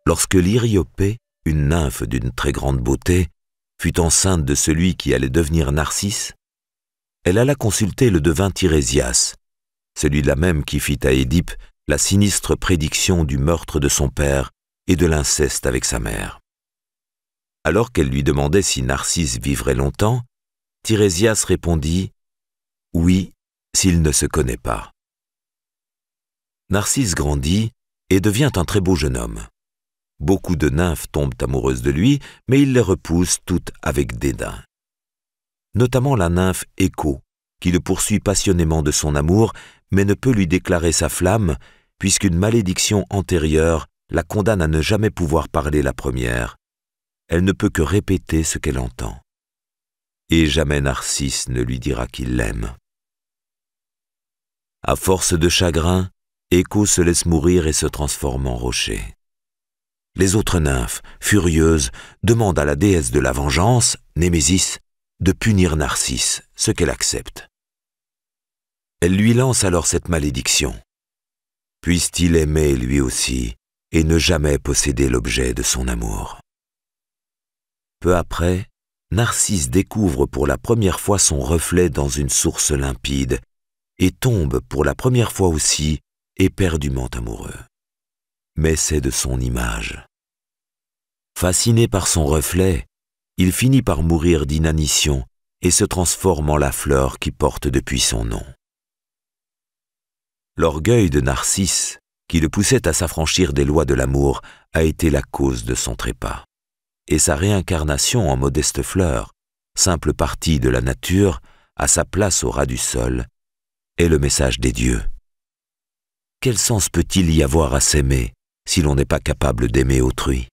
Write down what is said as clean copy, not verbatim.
Lorsque l'Hyriopée, une nymphe d'une très grande beauté, fut enceinte de celui qui allait devenir Narcisse, elle alla consulter le devin Tirésias, celui-là même qui fit à Édipe la sinistre prédiction du meurtre de son père et de l'inceste avec sa mère. Alors qu'elle lui demandait si Narcisse vivrait longtemps, Tirésias répondit « Oui, s'il ne se connaît pas ». Narcisse grandit et devient un très beau jeune homme. Beaucoup de nymphes tombent amoureuses de lui, mais il les repousse toutes avec dédain. Notamment la nymphe Écho, qui le poursuit passionnément de son amour, mais ne peut lui déclarer sa flamme, puisqu'une malédiction antérieure la condamne à ne jamais pouvoir parler la première. Elle ne peut que répéter ce qu'elle entend. Et jamais Narcisse ne lui dira qu'il l'aime. À force de chagrin, Écho se laisse mourir et se transforme en rocher. Les autres nymphes, furieuses, demandent à la déesse de la vengeance, Némésis, de punir Narcisse, ce qu'elle accepte. Elle lui lance alors cette malédiction. Puisse-t-il aimer lui aussi et ne jamais posséder l'objet de son amour. Peu après, Narcisse découvre pour la première fois son reflet dans une source limpide et tombe pour la première fois aussi éperdument amoureux. Mais c'est de son image. Fasciné par son reflet, il finit par mourir d'inanition et se transforme en la fleur qui porte depuis son nom. L'orgueil de Narcisse, qui le poussait à s'affranchir des lois de l'amour, a été la cause de son trépas. Et sa réincarnation en modeste fleur, simple partie de la nature, à sa place au ras du sol, est le message des dieux. Quel sens peut-il y avoir à s'aimer si l'on n'est pas capable d'aimer autrui ?